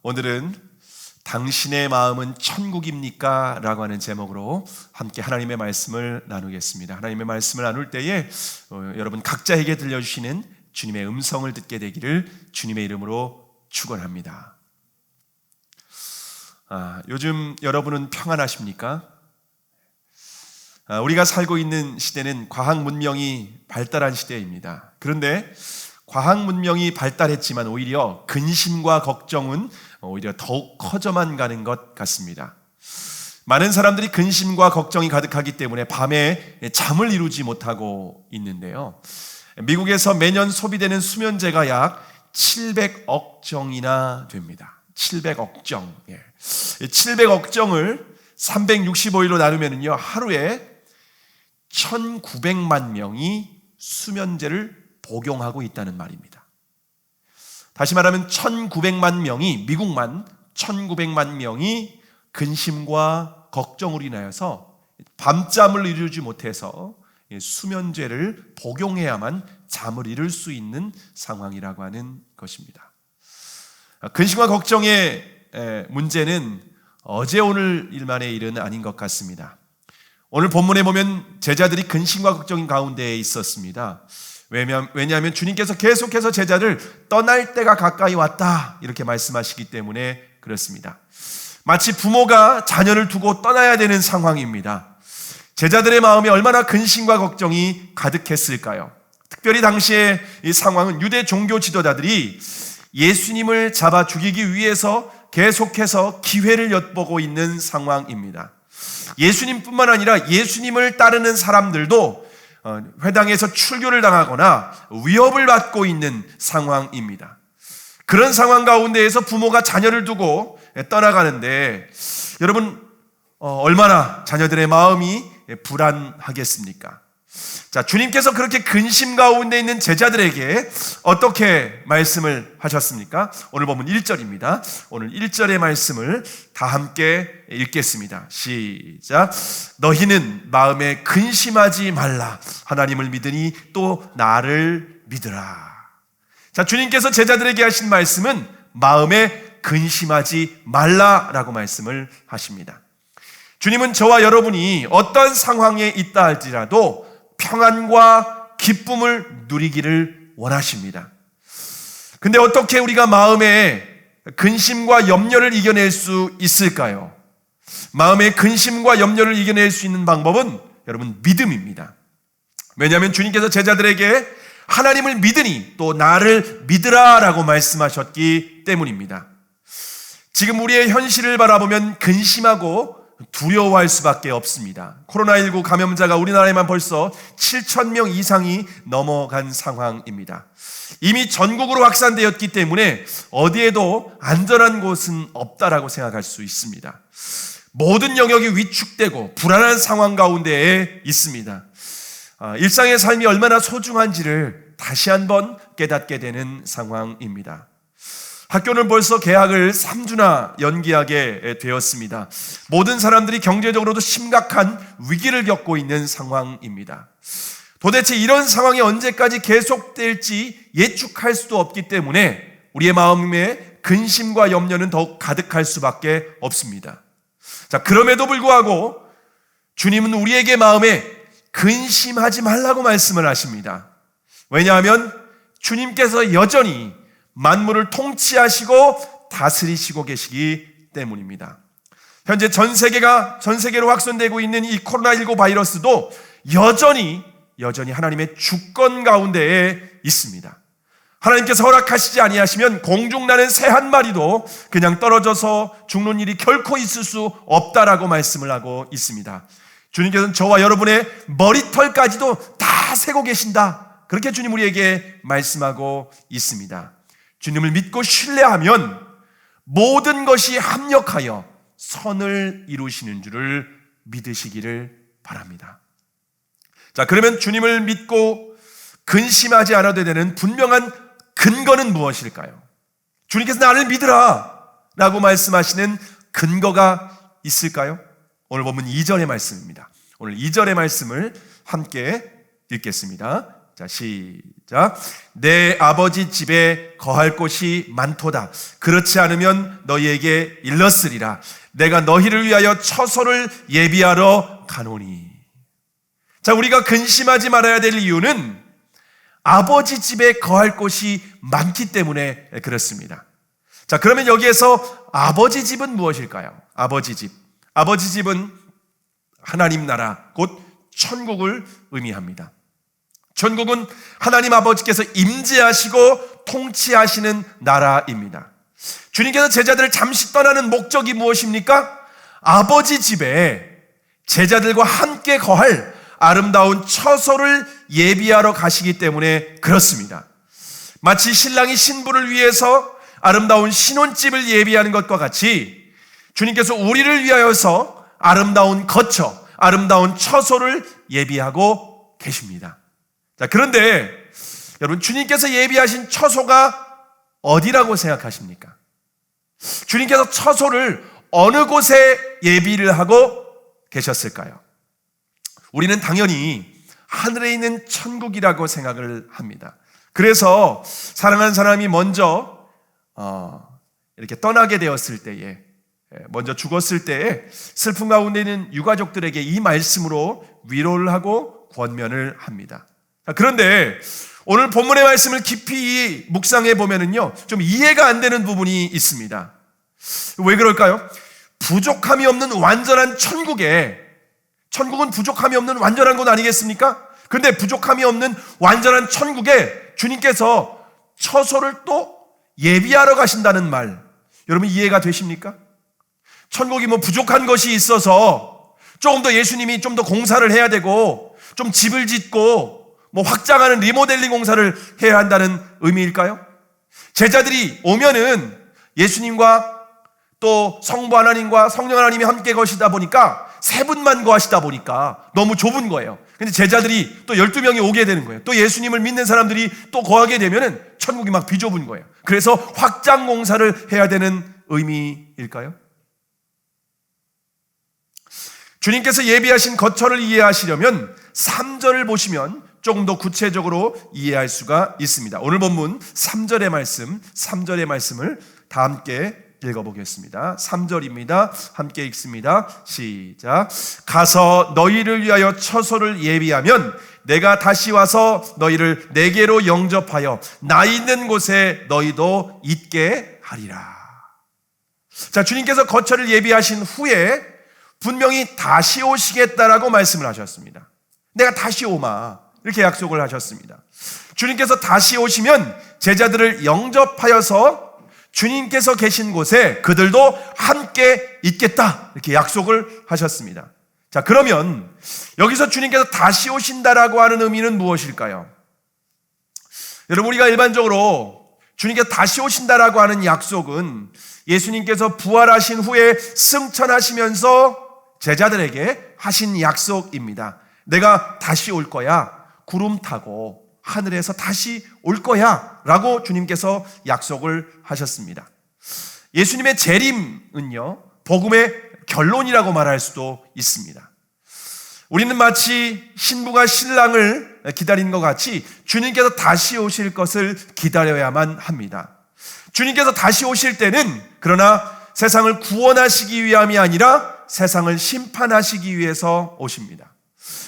오늘은 당신의 마음은 천국입니까? 라고 하는 제목으로 함께 하나님의 말씀을 나누겠습니다. 하나님의 말씀을 나눌 때에 여러분 각자에게 들려주시는 주님의 음성을 듣게 되기를 주님의 이름으로 축원합니다. 요즘 여러분은 평안하십니까? 우리가 살고 있는 시대는 과학 문명이 발달한 시대입니다. 그런데 과학 문명이 발달했지만 오히려 근심과 걱정은 오히려 더욱 커져만 가는 것 같습니다. 많은 사람들이 근심과 걱정이 가득하기 때문에 밤에 잠을 이루지 못하고 있는데요. 미국에서 매년 소비되는 수면제가 약 700억 정이나 됩니다. 700억 정. 700억 정을 365일로 나누면요, 하루에 1900만 명이 수면제를 복용하고 있다는 말입니다. 다시 말하면 1900만 명이, 미국만 1900만 명이 근심과 걱정으로 인하여서 밤잠을 이루지 못해서 수면제를 복용해야만 잠을 이룰 수 있는 상황이라고 하는 것입니다. 근심과 걱정의 문제는 어제 오늘 일만의 일은 아닌 것 같습니다. 오늘 본문에 보면 제자들이 근심과 걱정 가운데에 있었습니다. 왜냐하면 주님께서 계속해서 제자를 떠날 때가 가까이 왔다 이렇게 말씀하시기 때문에 그렇습니다. 마치 부모가 자녀를 두고 떠나야 되는 상황입니다. 제자들의 마음에 얼마나 근심과 걱정이 가득했을까요? 특별히 당시의 이 상황은 유대 종교 지도자들이 예수님을 잡아 죽이기 위해서 계속해서 기회를 엿보고 있는 상황입니다. 예수님뿐만 아니라 예수님을 따르는 사람들도 회당에서 출교를 당하거나 위협을 받고 있는 상황입니다. 그런 상황 가운데에서 부모가 자녀를 두고 떠나가는데 여러분 얼마나 자녀들의 마음이 불안하겠습니까? 자, 주님께서 그렇게 근심 가운데 있는 제자들에게 어떻게 말씀을 하셨습니까? 오늘 보면 1절입니다. 오늘 1절의 말씀을 다 함께 읽겠습니다. 시작. 너희는 마음에 근심하지 말라. 하나님을 믿으니 또 나를 믿으라. 자, 주님께서 제자들에게 하신 말씀은 마음에 근심하지 말라라고 말씀을 하십니다. 주님은 저와 여러분이 어떤 상황에 있다 할지라도 평안과 기쁨을 누리기를 원하십니다. 근데 어떻게 우리가 마음의 근심과 염려를 이겨낼 수 있을까요? 마음의 근심과 염려를 이겨낼 수 있는 방법은 여러분 믿음입니다. 왜냐하면 주님께서 제자들에게 하나님을 믿으니 또 나를 믿으라 라고 말씀하셨기 때문입니다. 지금 우리의 현실을 바라보면 근심하고 두려워할 수밖에 없습니다. 코로나19 감염자가 우리나라에만 벌써 7,000명 이상이 넘어간 상황입니다. 이미 전국으로 확산되었기 때문에 어디에도 안전한 곳은 없다라고 생각할 수 있습니다. 모든 영역이 위축되고 불안한 상황 가운데에 있습니다. 일상의 삶이 얼마나 소중한지를 다시 한번 깨닫게 되는 상황입니다. 학교는 벌써 개학을 3주나 연기하게 되었습니다. 모든 사람들이 경제적으로도 심각한 위기를 겪고 있는 상황입니다. 도대체 이런 상황이 언제까지 계속될지 예측할 수도 없기 때문에 우리의 마음에 근심과 염려는 더욱 가득할 수밖에 없습니다. 자, 그럼에도 불구하고 주님은 우리에게 마음에 근심하지 말라고 말씀을 하십니다. 왜냐하면 주님께서 여전히 만물을 통치하시고 다스리시고 계시기 때문입니다. 현재 전 세계로 확산되고 있는 이 코로나19 바이러스도 여전히 하나님의 주권 가운데에 있습니다. 하나님께서 허락하시지 아니하시면 공중나는 새 한 마리도 그냥 떨어져서 죽는 일이 결코 있을 수 없다라고 말씀을 하고 있습니다. 주님께서는 저와 여러분의 머리털까지도 다 세고 계신다. 그렇게 주님 우리에게 말씀하고 있습니다. 주님을 믿고 신뢰하면 모든 것이 합력하여 선을 이루시는 줄을 믿으시기를 바랍니다. 자, 그러면 주님을 믿고 근심하지 않아도 되는 분명한 근거는 무엇일까요? 주님께서 나를 믿으라 라고 말씀하시는 근거가 있을까요? 오늘 보면 2절의 말씀입니다. 오늘 2절의 말씀을 함께 읽겠습니다. 자, 시작. 내 아버지 집에 거할 곳이 많도다. 그렇지 않으면 너희에게 일렀으리라. 내가 너희를 위하여 처소를 예비하러 가노니. 자, 우리가 근심하지 말아야 될 이유는 아버지 집에 거할 곳이 많기 때문에 그렇습니다. 자, 그러면 여기에서 아버지 집은 무엇일까요? 아버지 집. 아버지 집은 하나님 나라, 곧 천국을 의미합니다. 천국은 하나님 아버지께서 임재하시고 통치하시는 나라입니다. 주님께서 제자들을 잠시 떠나는 목적이 무엇입니까? 아버지 집에 제자들과 함께 거할 아름다운 처소를 예비하러 가시기 때문에 그렇습니다. 마치 신랑이 신부를 위해서 아름다운 신혼집을 예비하는 것과 같이 주님께서 우리를 위하여서 아름다운 거처, 아름다운 처소를 예비하고 계십니다. 자, 그런데 여러분, 주님께서 예비하신 처소가 어디라고 생각하십니까? 주님께서 처소를 어느 곳에 예비를 하고 계셨을까요? 우리는 당연히 하늘에 있는 천국이라고 생각을 합니다. 그래서 사랑하는 사람이 먼저 이렇게 떠나게 되었을 때에, 먼저 죽었을 때에 슬픔 가운데 있는 유가족들에게 이 말씀으로 위로를 하고 권면을 합니다. 그런데 오늘 본문의 말씀을 깊이 묵상해 보면은요, 좀 이해가 안 되는 부분이 있습니다. 왜 그럴까요? 부족함이 없는 완전한 천국에, 천국은 부족함이 없는 완전한 곳 아니겠습니까? 그런데 부족함이 없는 완전한 천국에 주님께서 처소를 또 예비하러 가신다는 말, 여러분 이해가 되십니까? 천국이 뭐 부족한 것이 있어서 조금 더 예수님이 좀 더 공사를 해야 되고 좀 집을 짓고 뭐 확장하는 리모델링 공사를 해야 한다는 의미일까요? 제자들이 오면은 예수님과 또 성부 하나님과 성령 하나님이 함께 거시다 보니까 세 분만 거하시다 보니까 너무 좁은 거예요. 근데 제자들이 또 12명이 오게 되는 거예요. 또 예수님을 믿는 사람들이 또 거하게 되면은 천국이 막 비좁은 거예요. 그래서 확장 공사를 해야 되는 의미일까요? 주님께서 예비하신 거처를 이해하시려면 3절을 보시면 조금 더 구체적으로 이해할 수가 있습니다. 오늘 본문 3절의 말씀을 다 함께 읽어보겠습니다. 3절입니다. 함께 읽습니다. 시작. 가서 너희를 위하여 처소를 예비하면 내가 다시 와서 너희를 내게로 영접하여 나 있는 곳에 너희도 있게 하리라. 자, 주님께서 거처를 예비하신 후에 분명히 다시 오시겠다라고 말씀을 하셨습니다. 내가 다시 오마, 이렇게 약속을 하셨습니다. 주님께서 다시 오시면 제자들을 영접하여서 주님께서 계신 곳에 그들도 함께 있겠다, 이렇게 약속을 하셨습니다. 자, 그러면 여기서 주님께서 다시 오신다라고 하는 의미는 무엇일까요? 여러분, 우리가 일반적으로 주님께서 다시 오신다라고 하는 약속은 예수님께서 부활하신 후에 승천하시면서 제자들에게 하신 약속입니다. 내가 다시 올 거야, 구름 타고 하늘에서 다시 올 거야 라고 주님께서 약속을 하셨습니다. 예수님의 재림은요, 복음의 결론이라고 말할 수도 있습니다. 우리는 마치 신부가 신랑을 기다리는 것 같이 주님께서 다시 오실 것을 기다려야만 합니다. 주님께서 다시 오실 때는 그러나 세상을 구원하시기 위함이 아니라 세상을 심판하시기 위해서 오십니다.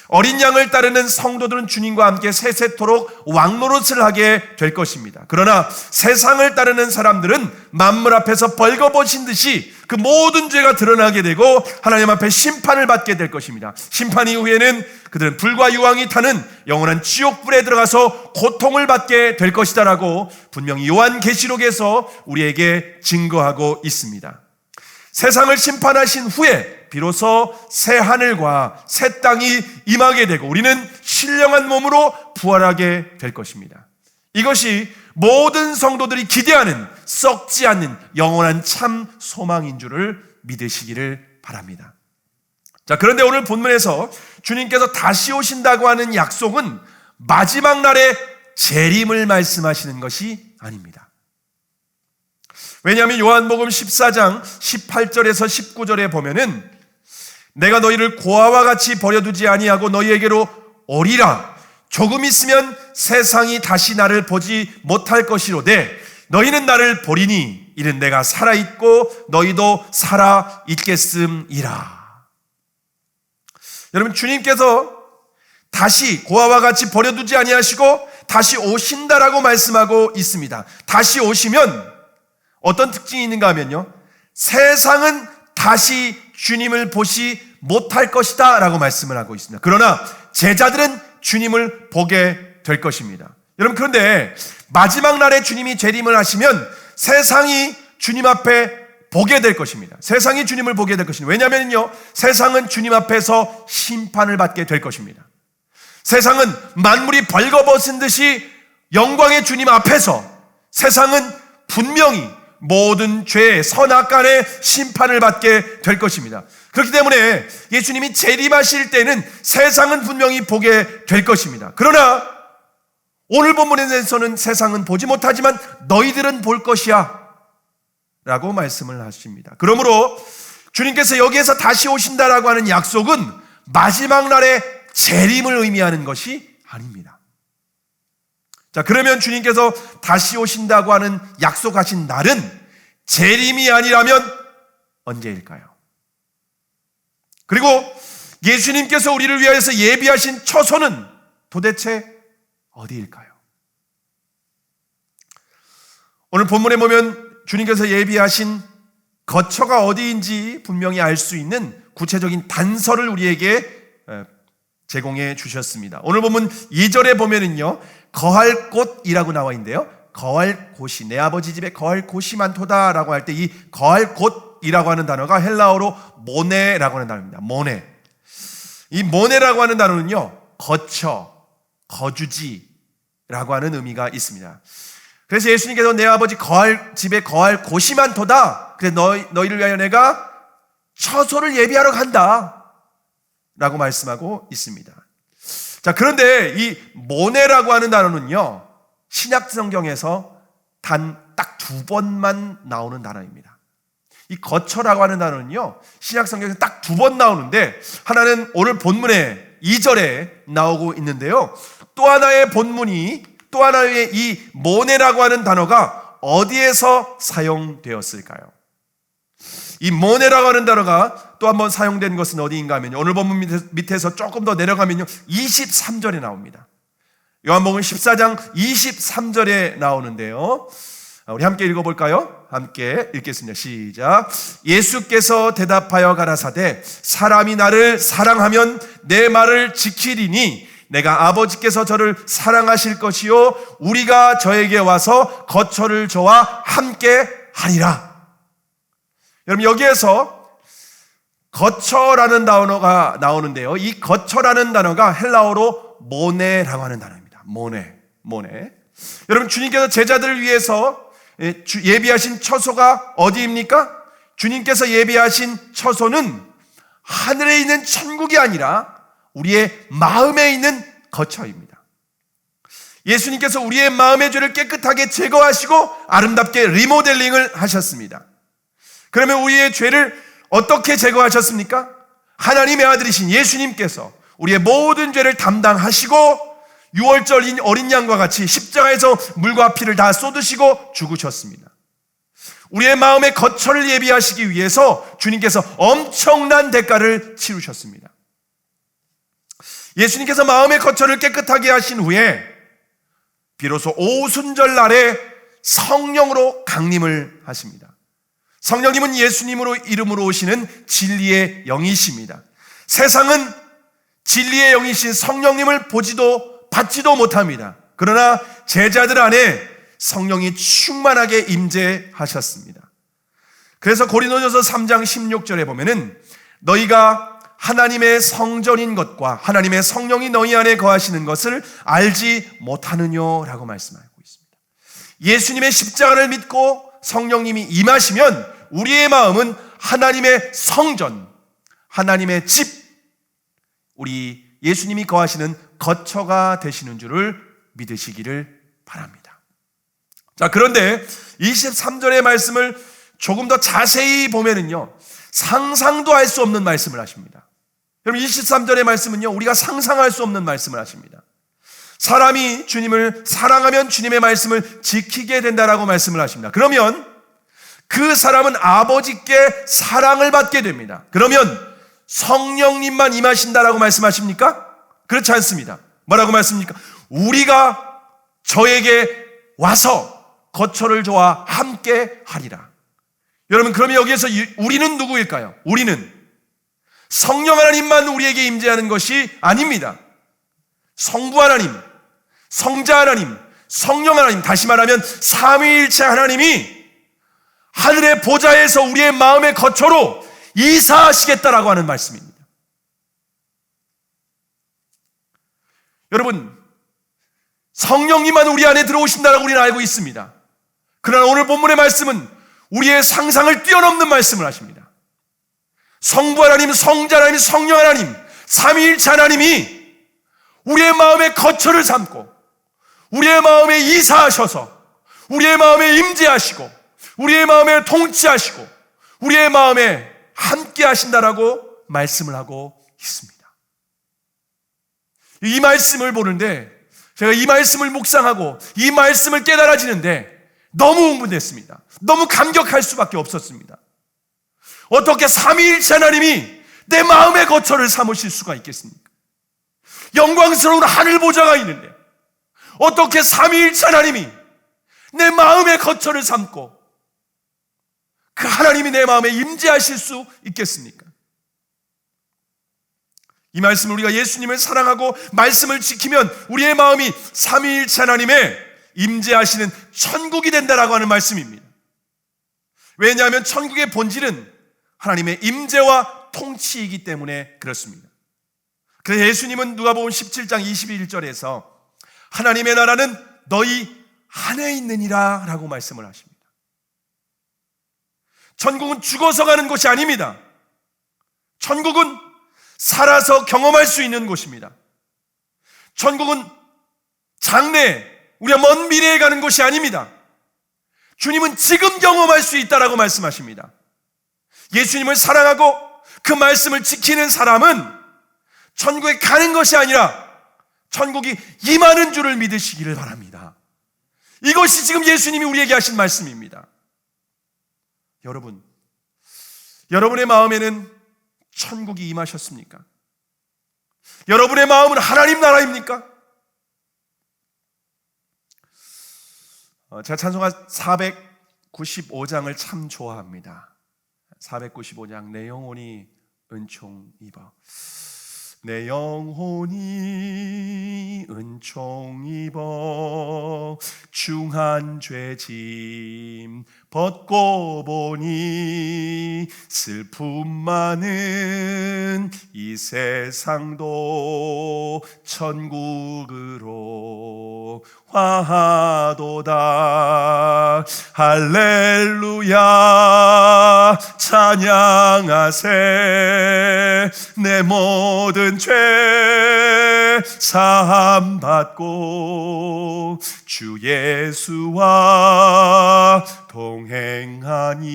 어린 양을 따르는 성도들은 주님과 함께 세세토록 왕노릇을 하게 될 것입니다. 그러나 세상을 따르는 사람들은 만물 앞에서 벌거벗은 듯이 그 모든 죄가 드러나게 되고 하나님 앞에 심판을 받게 될 것입니다. 심판 이후에는 그들은 불과 유황이 타는 영원한 지옥불에 들어가서 고통을 받게 될 것이다라고 분명히 요한계시록에서 우리에게 증거하고 있습니다. 세상을 심판하신 후에 비로소 새 하늘과 새 땅이 임하게 되고 우리는 신령한 몸으로 부활하게 될 것입니다. 이것이 모든 성도들이 기대하는 썩지 않는 영원한 참 소망인 줄을 믿으시기를 바랍니다. 자, 그런데 오늘 본문에서 주님께서 다시 오신다고 하는 약속은 마지막 날의 재림을 말씀하시는 것이 아닙니다. 왜냐하면 요한복음 14장 18절에서 19절에 보면은 내가 너희를 고아와 같이 버려두지 아니하고 너희에게로 오리라. 조금 있으면 세상이 다시 나를 보지 못할 것이로되 너희는 나를 보리니 이는 내가 살아있고 너희도 살아있겠음이라. 여러분, 주님께서 다시 고아와 같이 버려두지 아니하시고 다시 오신다라고 말씀하고 있습니다. 다시 오시면 어떤 특징이 있는가 하면요, 세상은 다시 주님을 보지 못할 것이다 라고 말씀을 하고 있습니다. 그러나 제자들은 주님을 보게 될 것입니다. 여러분, 그런데 마지막 날에 주님이 재림을 하시면 세상이 주님 앞에 보게 될 것입니다. 세상이 주님을 보게 될 것입니다. 왜냐하면요, 세상은 주님 앞에서 심판을 받게 될 것입니다. 세상은 만물이 벌거벗은 듯이 영광의 주님 앞에서 세상은 분명히 모든 죄의 선악간의 심판을 받게 될 것입니다. 그렇기 때문에 예수님이 재림하실 때는 세상은 분명히 보게 될 것입니다. 그러나 오늘 본문에서는 세상은 보지 못하지만 너희들은 볼 것이야 라고 말씀을 하십니다. 그러므로 주님께서 여기에서 다시 오신다라고 하는 약속은 마지막 날의 재림을 의미하는 것이 아닙니다. 자, 그러면 주님께서 다시 오신다고 하는 약속하신 날은 재림이 아니라면 언제일까요? 그리고 예수님께서 우리를 위하여서 예비하신 처소는 도대체 어디일까요? 오늘 본문에 보면 주님께서 예비하신 거처가 어디인지 분명히 알 수 있는 구체적인 단서를 우리에게 제공해 주셨습니다. 오늘 본문 2절에 보면은요, 거할 곳이라고 나와 있는데요, 거할 곳이, 내 아버지 집에 거할 곳이 많도다라고 할 때 이 거할 곳이라고 하는 단어가 헬라어로 모네라고 하는 단어입니다. 모네. 이 모네라고 하는 단어는요, 거처, 거주지라고 하는 의미가 있습니다. 그래서 예수님께서 내 아버지 집에 거할 곳이 많도다. 그래서 너희를 위하여 내가 처소를 예비하러 간다 라고 말씀하고 있습니다. 자, 그런데 이 모네라고 하는 단어는요, 신약 성경에서 단 딱 2번만 나오는 단어입니다. 이 거처라고 하는 단어는요, 신약 성경에서 딱 2번 나오는데, 하나는 오늘 본문의 2절에 나오고 있는데요, 또 하나의 이 모네라고 하는 단어가 어디에서 사용되었을까요? 이 모네라고 하는 단어가 또 한번 사용된 것은 어디인가 하면 오늘 본문 밑에서 조금 더 내려가면요, 23절에 나옵니다. 요한복음 14장 23절에 나오는데요, 우리 함께 읽어볼까요? 함께 읽겠습니다. 시작. 예수께서 대답하여 가라사대 사람이 나를 사랑하면 내 말을 지키리니 내가 아버지께서 저를 사랑하실 것이요 우리가 저에게 와서 거처를 저와 함께 하리라. 여러분, 여기에서 거처라는 단어가 나오는데요, 이 거처라는 단어가 헬라어로 모네라고 하는 단어입니다. 모네. 여러분, 주님께서 제자들을 위해서 예비하신 처소가 어디입니까? 주님께서 예비하신 처소는 하늘에 있는 천국이 아니라 우리의 마음에 있는 거처입니다. 예수님께서 우리의 마음의 죄를 깨끗하게 제거하시고 아름답게 리모델링을 하셨습니다. 그러면 우리의 죄를 어떻게 제거하셨습니까? 하나님의 아들이신 예수님께서 우리의 모든 죄를 담당하시고 6월절 어린 양과 같이 십자가에서 물과 피를 다 쏟으시고 죽으셨습니다. 우리의 마음의 거처를 예비하시기 위해서 주님께서 엄청난 대가를 치르셨습니다. 예수님께서 마음의 거처를 깨끗하게 하신 후에 비로소 오순절 날에 성령으로 강림을 하십니다. 성령님은 예수님으로 이름으로 오시는 진리의 영이십니다. 세상은 진리의 영이신 성령님을 보지도 받지도 못합니다. 그러나 제자들 안에 성령이 충만하게 임재하셨습니다. 그래서 고린도전서 3장 16절에 보면은 너희가 하나님의 성전인 것과 하나님의 성령이 너희 안에 거하시는 것을 알지 못하느냐라고 말씀하고 있습니다. 예수님의 십자가를 믿고 성령님이 임하시면 우리의 마음은 하나님의 성전, 하나님의 집, 우리 예수님이 거하시는 거처가 되시는 줄을 믿으시기를 바랍니다. 자, 그런데 23절의 말씀을 조금 더 자세히 보면은요, 상상도 할 수 없는 말씀을 하십니다. 여러분, 23절의 말씀은요, 우리가 상상할 수 없는 말씀을 하십니다. 사람이 주님을 사랑하면 주님의 말씀을 지키게 된다라고 말씀을 하십니다. 그러면 그 사람은 아버지께 사랑을 받게 됩니다. 그러면 성령님만 임하신다라고 말씀하십니까? 그렇지 않습니다. 뭐라고 말씀입니까? 우리가 저에게 와서 거처를 저와 함께 하리라. 여러분, 그러면 여기에서 우리는 누구일까요? 우리는 성령 하나님만 우리에게 임재하는 것이 아닙니다. 성부 하나님, 성자 하나님, 성령 하나님, 다시 말하면 삼위일체 하나님이 하늘의 보좌에서 우리의 마음의 거처로 이사하시겠다라고 하는 말씀입니다. 여러분, 성령님만 우리 안에 들어오신다라고 우리는 알고 있습니다. 그러나 오늘 본문의 말씀은 우리의 상상을 뛰어넘는 말씀을 하십니다. 성부 하나님, 성자 하나님, 성령 하나님, 삼위일체 하나님이 우리의 마음의 거처를 삼고 우리의 마음에 이사하셔서 우리의 마음에 임재하시고 우리의 마음에 통치하시고 우리의 마음에 함께 하신다라고 말씀을 하고 있습니다. 이 말씀을 보는데 제가 이 말씀을 묵상하고 이 말씀을 깨달아지는데 너무 흥분됐습니다. 너무 감격할 수밖에 없었습니다. 어떻게 삼위일체 하나님이 내 마음의 거처를 삼으실 수가 있겠습니까? 영광스러운 하늘 보좌가 있는데 어떻게 삼위일체 하나님이 내 마음의 거처를 삼고 그 하나님이 내 마음에 임재하실 수 있겠습니까? 이 말씀을 우리가 예수님을 사랑하고 말씀을 지키면 우리의 마음이 삼위일체 하나님의 임재하시는 천국이 된다라고 하는 말씀입니다. 왜냐하면 천국의 본질은 하나님의 임재와 통치이기 때문에 그렇습니다. 그래서 예수님은 누가복음 17장 21절에서 하나님의 나라는 너희 안에 있느니라 라고 말씀을 하십니다. 천국은 죽어서 가는 곳이 아닙니다. 천국은 살아서 경험할 수 있는 곳입니다. 천국은 장래, 우리가 먼 미래에 가는 곳이 아닙니다. 주님은 지금 경험할 수 있다라고 말씀하십니다. 예수님을 사랑하고 그 말씀을 지키는 사람은 천국에 가는 것이 아니라 천국이 임하는 줄을 믿으시기를 바랍니다. 이것이 지금 예수님이 우리에게 하신 말씀입니다. 여러분, 여러분의 마음에는 천국이 임하셨습니까? 여러분의 마음은 하나님 나라입니까? 제가 찬송가 495장을 참 좋아합니다. 495장 내 영혼이 은총 입어 내 영혼이 은총 입어 중한 죄짐 벗고 보니 슬픔 많은 이 세상도 천국으로 화하도다. 할렐루야 찬양하세. 내 모든 죄 사함 받고 주 예수와 동행하니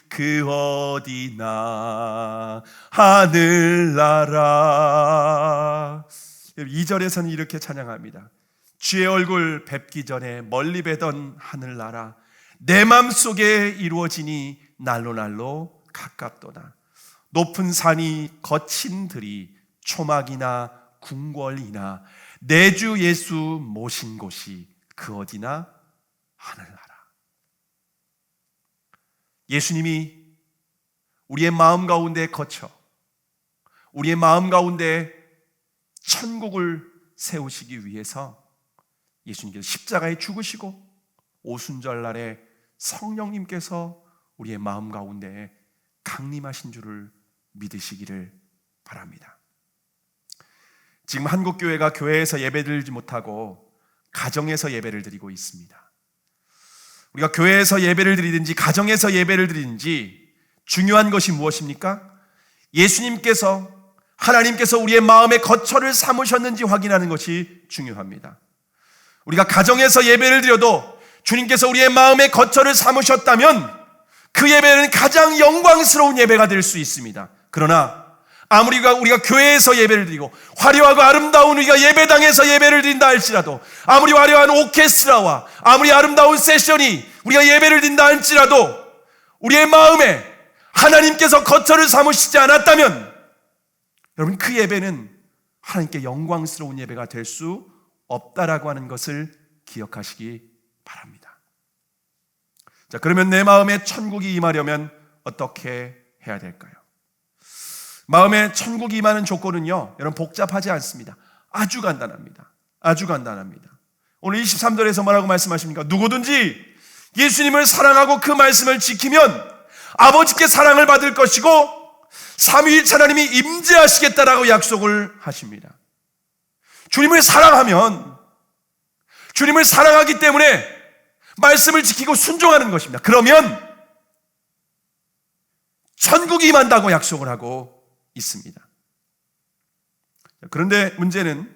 그 어디나 하늘나라. 2절에서는 이렇게 찬양합니다. 주의 얼굴 뵙기 전에 멀리 뵈던 하늘나라 내 맘속에 이루어지니 날로 날로 가깝도다. 높은 산이 거친 들이 초막이나 궁궐이나 내 주 예수 모신 곳이 그 어디나 하늘나라. 예수님이 우리의 마음 가운데 거쳐 우리의 마음 가운데 천국을 세우시기 위해서 예수님께서 십자가에 죽으시고 오순절날에 성령님께서 우리의 마음 가운데 강림하신 줄을 믿으시기를 바랍니다. 지금 한국교회가 교회에서 예배드리지 못하고 가정에서 예배를 드리고 있습니다. 우리가 교회에서 예배를 드리든지 가정에서 예배를 드리든지 중요한 것이 무엇입니까? 예수님께서 하나님께서 우리의 마음의 거처를 삼으셨는지 확인하는 것이 중요합니다. 우리가 가정에서 예배를 드려도 주님께서 우리의 마음의 거처를 삼으셨다면 그 예배는 가장 영광스러운 예배가 될 수 있습니다. 그러나 아무리 우리가 교회에서 예배를 드리고 화려하고 아름다운 우리가 예배당에서 예배를 드린다 할지라도, 아무리 화려한 오케스트라와 아무리 아름다운 세션이 우리가 예배를 드린다 할지라도 우리의 마음에 하나님께서 거처를 삼으시지 않았다면 여러분, 그 예배는 하나님께 영광스러운 예배가 될 수 없다라고 하는 것을 기억하시기 바랍니다. 자, 그러면 내 마음에 천국이 임하려면 어떻게 해야 될까요? 마음에 천국이 임하는 조건은요, 여러분 복잡하지 않습니다. 아주 간단합니다. 아주 간단합니다. 오늘 23절에서 뭐라고 말씀하십니까? 누구든지 예수님을 사랑하고 그 말씀을 지키면 아버지께 사랑을 받을 것이고 삼위일체 하나님이 임재하시겠다라고 약속을 하십니다. 주님을 사랑하면, 주님을 사랑하기 때문에 말씀을 지키고 순종하는 것입니다. 그러면 천국이 임한다고 약속을 하고 있습니다. 그런데 문제는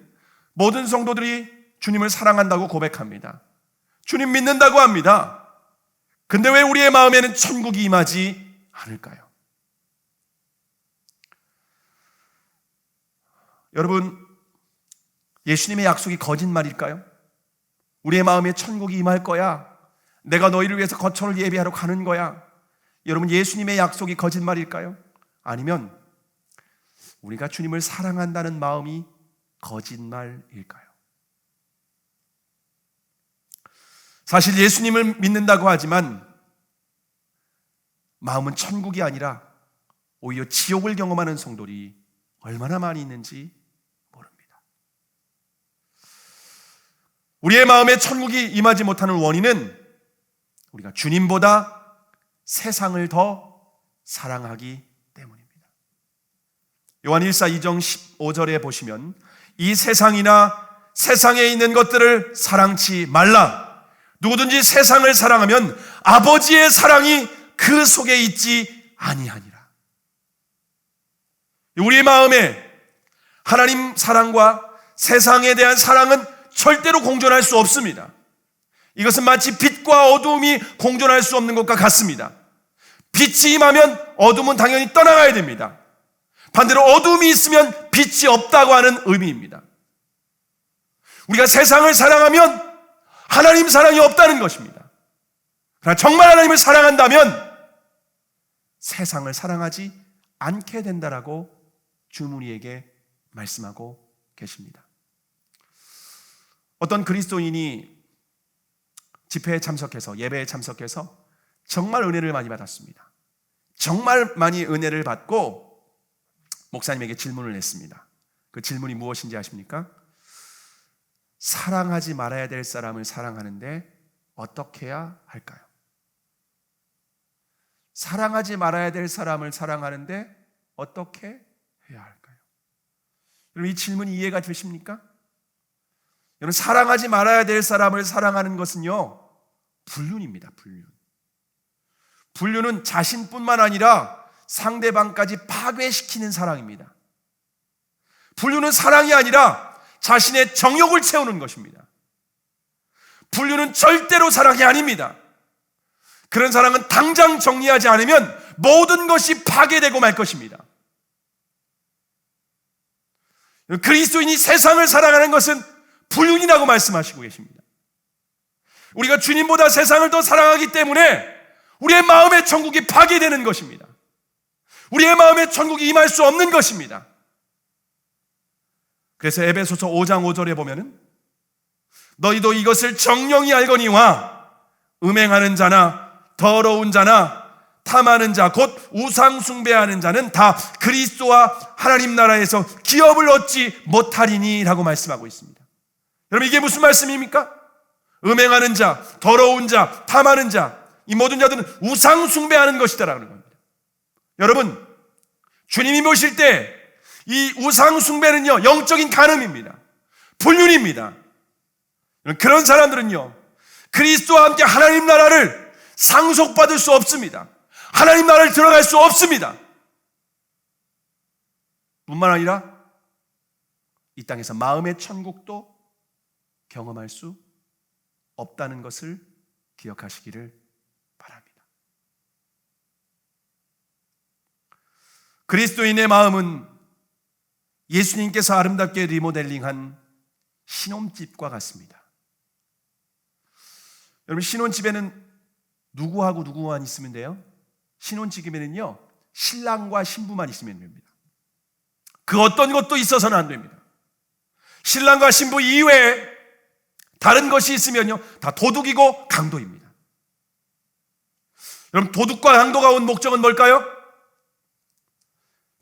모든 성도들이 주님을 사랑한다고 고백합니다. 주님 믿는다고 합니다. 근데 왜 우리의 마음에는 천국이 임하지 않을까요? 여러분, 예수님의 약속이 거짓말일까요? 우리의 마음에 천국이 임할 거야, 내가 너희를 위해서 거처를 예비하러 가는 거야, 여러분, 예수님의 약속이 거짓말일까요? 아니면 우리가 주님을 사랑한다는 마음이 거짓말일까요? 사실 예수님을 믿는다고 하지만 마음은 천국이 아니라 오히려 지옥을 경험하는 성도들이 얼마나 많이 있는지 모릅니다. 우리의 마음에 천국이 임하지 못하는 원인은 우리가 주님보다 세상을 더 사랑하기 때문입니다. 요한 1사 2정 15절에 보시면 이 세상이나 세상에 있는 것들을 사랑치 말라. 누구든지 세상을 사랑하면 아버지의 사랑이 그 속에 있지 아니하니라. 우리의 마음에 하나님 사랑과 세상에 대한 사랑은 절대로 공존할 수 없습니다. 이것은 마치 빛과 어두움이 공존할 수 없는 것과 같습니다. 빛이 임하면 어둠은 당연히 떠나가야 됩니다. 반대로 어둠이 있으면 빛이 없다고 하는 의미입니다. 우리가 세상을 사랑하면 하나님 사랑이 없다는 것입니다. 그러나 정말 하나님을 사랑한다면 세상을 사랑하지 않게 된다라고 주문이에게 말씀하고 계십니다. 어떤 그리스도인이 집회에 참석해서, 예배에 참석해서 정말 은혜를 많이 받았습니다. 정말 많이 은혜를 받고 목사님에게 질문을 냈습니다. 그 질문이 무엇인지 아십니까? 사랑하지 말아야 될 사람을 사랑하는데 어떻게 해야 할까요? 사랑하지 말아야 될 사람을 사랑하는데 어떻게 해야 할까요? 여러분, 이 질문이 이해가 되십니까? 여러분, 사랑하지 말아야 될 사람을 사랑하는 것은요, 불륜입니다. 불륜. 불륜은 자신뿐만 아니라 상대방까지 파괴시키는 사랑입니다. 불륜은 사랑이 아니라 자신의 정욕을 채우는 것입니다. 불륜은 절대로 사랑이 아닙니다. 그런 사랑은 당장 정리하지 않으면 모든 것이 파괴되고 말 것입니다. 그리스도인이 세상을 사랑하는 것은 불륜이라고 말씀하시고 계십니다. 우리가 주님보다 세상을 더 사랑하기 때문에 우리의 마음의 천국이 파괴되는 것입니다. 우리의 마음에 천국이 임할 수 없는 것입니다. 그래서 에베소서 5장 5절에 보면은 너희도 이것을 정령이 알거니와 음행하는 자나 더러운 자나 탐하는 자 곧 우상 숭배하는 자는 다 그리스도와 하나님 나라에서 기업을 얻지 못하리니 라고 말씀하고 있습니다. 여러분, 이게 무슨 말씀입니까? 음행하는 자, 더러운 자, 탐하는 자, 이 모든 자들은 우상 숭배하는 것이다라는 겁니다. 여러분, 주님이 모실 때 이 우상 숭배는요, 영적인 간음입니다. 불륜입니다. 그런 사람들은요, 그리스도와 함께 하나님 나라를 상속받을 수 없습니다. 하나님 나라를 들어갈 수 없습니다. 뿐만 아니라 이 땅에서 마음의 천국도 경험할 수 없다는 것을 기억하시기를 바랍니다. 그리스도인의 마음은 예수님께서 아름답게 리모델링한 신혼집과 같습니다. 여러분, 신혼집에는 누구하고 누구만 있으면 돼요? 신혼집에는요, 신랑과 신부만 있으면 됩니다. 그 어떤 것도 있어서는 안 됩니다. 신랑과 신부 이외에 다른 것이 있으면요, 다 도둑이고 강도입니다. 여러분, 도둑과 강도가 온 목적은 뭘까요?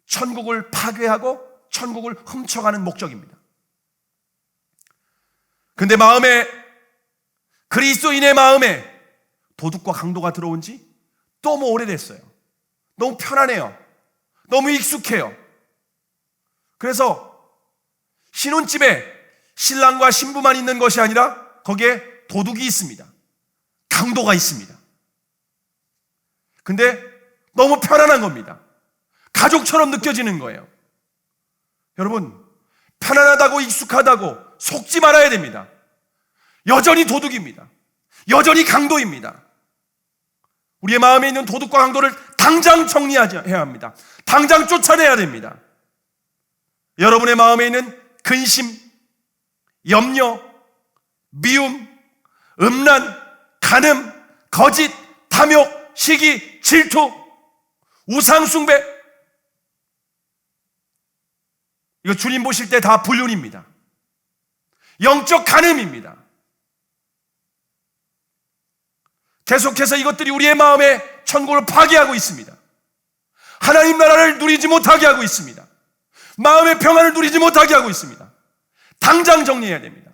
천국을 파괴하고 천국을 훔쳐가는 목적입니다. 근데 그리스도인의 마음에 도둑과 강도가 들어온 지 너무 오래됐어요. 너무 편안해요. 너무 익숙해요. 그래서 신혼집에 신랑과 신부만 있는 것이 아니라 거기에 도둑이 있습니다. 강도가 있습니다. 근데 너무 편안한 겁니다. 가족처럼 느껴지는 거예요. 여러분, 편안하다고 익숙하다고 속지 말아야 됩니다. 여전히 도둑입니다. 여전히 강도입니다. 우리의 마음에 있는 도둑과 강도를 당장 정리해야 합니다. 당장 쫓아내야 됩니다. 여러분의 마음에 있는 근심, 염려, 미움, 음란, 간음, 거짓, 탐욕, 시기, 질투, 우상숭배, 이거 주님 보실 때 다 불륜입니다. 영적 간음입니다. 계속해서 이것들이 우리의 마음에 천국을 파괴하고 있습니다. 하나님 나라를 누리지 못하게 하고 있습니다. 마음의 평안을 누리지 못하게 하고 있습니다. 당장 정리해야 됩니다.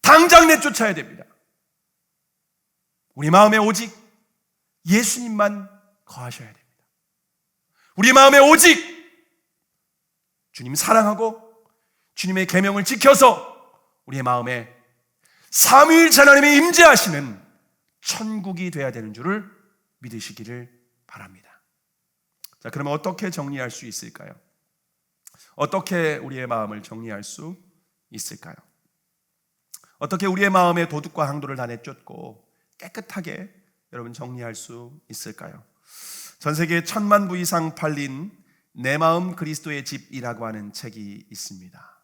당장 내쫓아야 됩니다. 우리 마음에 오직 예수님만 거하셔야 됩니다. 우리 마음에 오직 주님 사랑하고 주님의 계명을 지켜서 우리의 마음에 삼위일체 하나님의 임재하시는 천국이 되어야 되는 줄을 믿으시기를 바랍니다. 자, 그러면 어떻게 정리할 수 있을까요? 어떻게 우리의 마음을 정리할 수 있을까요? 어떻게 우리의 마음에 도둑과 강도를 다 내쫓고 깨끗하게 여러분 정리할 수 있을까요? 전 세계에 1000만 부 이상 팔린 내 마음 그리스도의 집이라고 하는 책이 있습니다.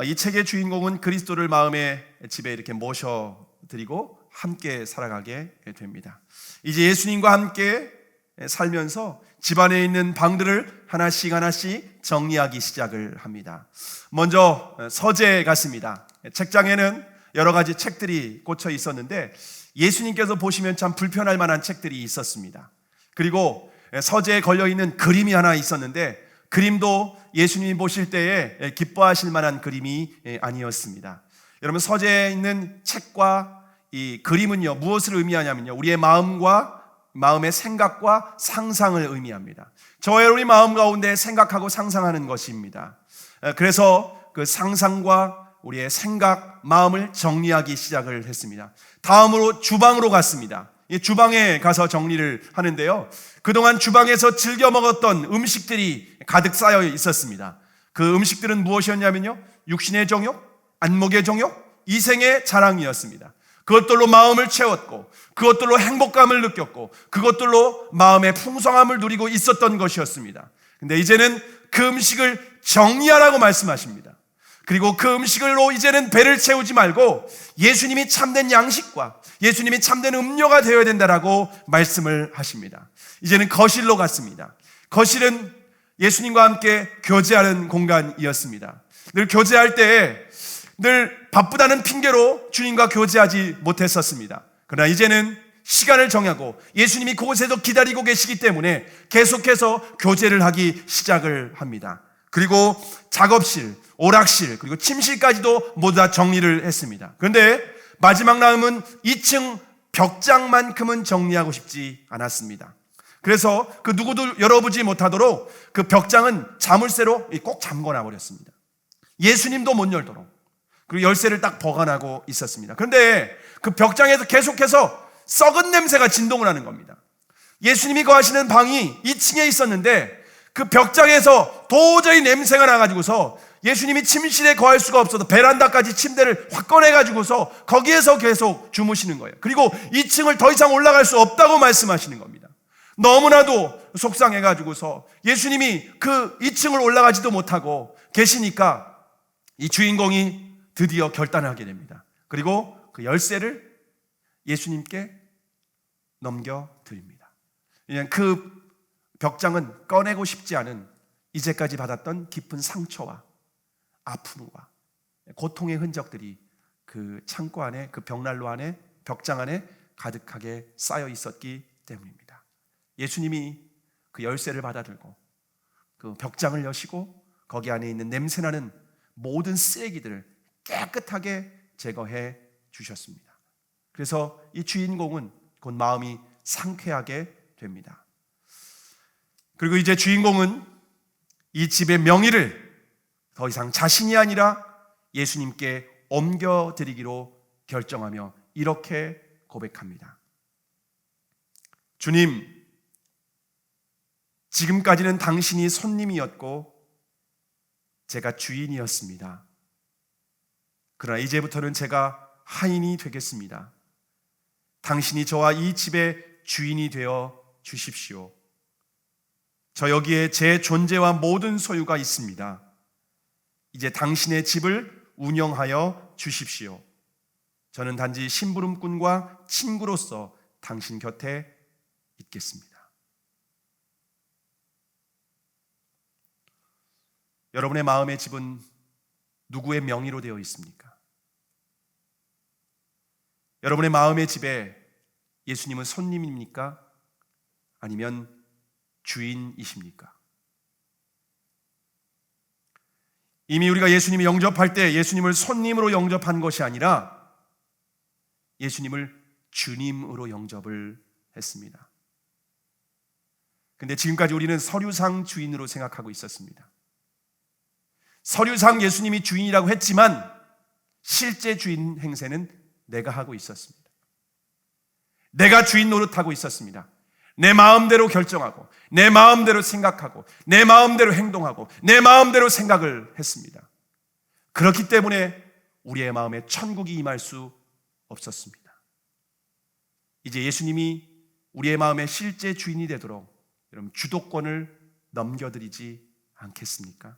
이 책의 주인공은 그리스도를 마음의 집에 이렇게 모셔드리고 함께 살아가게 됩니다. 이제 예수님과 함께 살면서 집안에 있는 방들을 하나씩 하나씩 정리하기 시작을 합니다. 먼저 서재에 갔습니다. 책장에는 여러 가지 책들이 꽂혀 있었는데 예수님께서 보시면 참 불편할 만한 책들이 있었습니다. 그리고 서재에 걸려있는 그림이 하나 있었는데 그림도 예수님이 보실 때에 기뻐하실 만한 그림이 아니었습니다. 여러분, 서재에 있는 책과 이 그림은요, 무엇을 의미하냐면요, 우리의 마음의 생각과 상상을 의미합니다. 저와 여러분의 마음 가운데 생각하고 상상하는 것입니다. 그래서 그 상상과 우리의 생각, 마음을 정리하기 시작을 했습니다. 다음으로 주방으로 갔습니다. 이 주방에 가서 정리를 하는데요, 그동안 주방에서 즐겨 먹었던 음식들이 가득 쌓여 있었습니다. 그 음식들은 무엇이었냐면요, 육신의 정욕, 안목의 정욕, 이생의 자랑이었습니다. 그것들로 마음을 채웠고 그것들로 행복감을 느꼈고 그것들로 마음의 풍성함을 누리고 있었던 것이었습니다. 근데 이제는 그 음식을 정리하라고 말씀하십니다. 그리고 그 음식으로 이제는 배를 채우지 말고 예수님이 참된 양식과 예수님이 참된 음료가 되어야 된다라고 말씀을 하십니다. 이제는 거실로 갔습니다. 거실은 예수님과 함께 교제하는 공간이었습니다. 늘 교제할 때 늘 바쁘다는 핑계로 주님과 교제하지 못했었습니다. 그러나 이제는 시간을 정하고 예수님이 그곳에서 기다리고 계시기 때문에 계속해서 교제를 하기 시작을 합니다. 그리고 작업실, 오락실, 그리고 침실까지도 모두 다 정리를 했습니다. 그런데 마지막 남은 2층 벽장만큼은 정리하고 싶지 않았습니다. 그래서 그 누구도 열어보지 못하도록 그 벽장은 자물쇠로 꼭 잠궈놔 버렸습니다. 예수님도 못 열도록. 그리고 열쇠를 딱 보관하고 있었습니다. 그런데 그 벽장에서 계속해서 썩은 냄새가 진동을 하는 겁니다. 예수님이 거하시는 방이 2층에 있었는데 그 벽장에서 도저히 냄새가 나가지고서 예수님이 침실에 거할 수가 없어서 베란다까지 침대를 확 꺼내가지고서 거기에서 계속 주무시는 거예요. 그리고 2층을 더 이상 올라갈 수 없다고 말씀하시는 겁니다. 너무나도 속상해가지고서 예수님이 그 2층을 올라가지도 못하고 계시니까 이 주인공이 드디어 결단을 하게 됩니다. 그리고 그 열쇠를 예수님께 넘겨드립니다. 그냥 그 벽장은 꺼내고 싶지 않은 이제까지 받았던 깊은 상처와 아픔과 고통의 흔적들이 그 창고 안에, 그 벽난로 안에, 벽장 안에 가득하게 쌓여 있었기 때문입니다. 예수님이 그 열쇠를 받아들고 그 벽장을 여시고 거기 안에 있는 냄새나는 모든 쓰레기들을 깨끗하게 제거해 주셨습니다. 그래서 이 주인공은 곧 마음이 상쾌하게 됩니다. 그리고 이제 주인공은 이 집의 명의를 더 이상 자신이 아니라 예수님께 옮겨드리기로 결정하며 이렇게 고백합니다. 주님, 지금까지는 당신이 손님이었고 제가 주인이었습니다. 그러나 이제부터는 제가 하인이 되겠습니다. 당신이 저와 이 집의 주인이 되어 주십시오. 저 여기에 제 존재와 모든 소유가 있습니다. 이제 당신의 집을 운영하여 주십시오. 저는 단지 심부름꾼과 친구로서 당신 곁에 있겠습니다. 여러분의 마음의 집은 누구의 명의로 되어 있습니까? 여러분의 마음의 집에 예수님은 손님입니까? 아니면 주인이십니까? 이미 우리가 예수님을 영접할 때 예수님을 손님으로 영접한 것이 아니라 예수님을 주님으로 영접을 했습니다. 근데 지금까지 우리는 서류상 주인으로 생각하고 있었습니다. 서류상 예수님이 주인이라고 했지만 실제 주인 행세는 내가 하고 있었습니다. 내가 주인 노릇하고 있었습니다. 내 마음대로 결정하고 내 마음대로 생각하고 내 마음대로 행동하고 내 마음대로 생각을 했습니다. 그렇기 때문에 우리의 마음에 천국이 임할 수 없었습니다. 이제 예수님이 우리의 마음의 실제 주인이 되도록 여러분 주도권을 넘겨드리지 않겠습니까?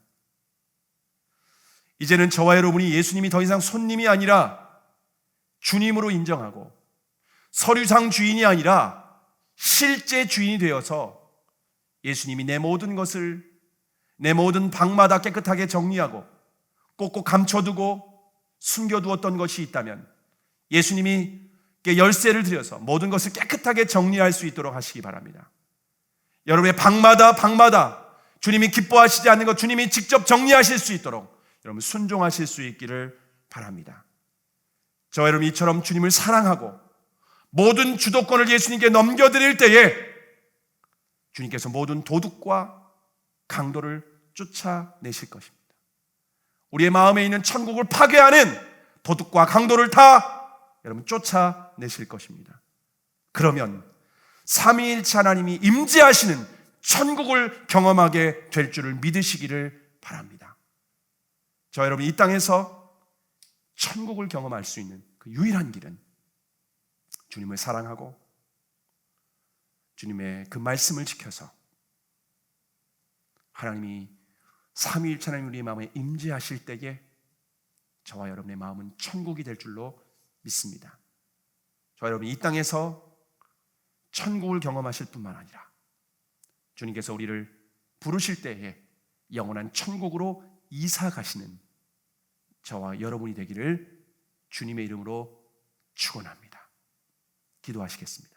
이제는 저와 여러분이 예수님이 더 이상 손님이 아니라 주님으로 인정하고 서류상 주인이 아니라 실제 주인이 되어서 예수님이 내 모든 것을 내 모든 방마다 깨끗하게 정리하고 꼭꼭 감춰두고 숨겨두었던 것이 있다면 예수님이 열쇠를 드려서 모든 것을 깨끗하게 정리할 수 있도록 하시기 바랍니다. 여러분의 방마다 주님이 기뻐하시지 않는 것 주님이 직접 정리하실 수 있도록 여러분 순종하실 수 있기를 바랍니다. 저와 여러분 이처럼 주님을 사랑하고 모든 주도권을 예수님께 넘겨드릴 때에 주님께서 모든 도둑과 강도를 쫓아내실 것입니다. 우리의 마음에 있는 천국을 파괴하는 도둑과 강도를 다 여러분 쫓아내실 것입니다. 그러면 삼위일체 하나님이 임재하시는 천국을 경험하게 될 줄을 믿으시기를 바랍니다. 저 여러분 이 땅에서 천국을 경험할 수 있는 그 유일한 길은 주님을 사랑하고 주님의 그 말씀을 지켜서 하나님이 삼위일체 하나님 우리의 마음에 임재하실 때에 저와 여러분의 마음은 천국이 될 줄로 믿습니다. 저와 여러분 이 땅에서 천국을 경험하실 뿐만 아니라 주님께서 우리를 부르실 때에 영원한 천국으로 이사 가시는 저와 여러분이 되기를 주님의 이름으로 축원합니다. 기도하시겠습니다.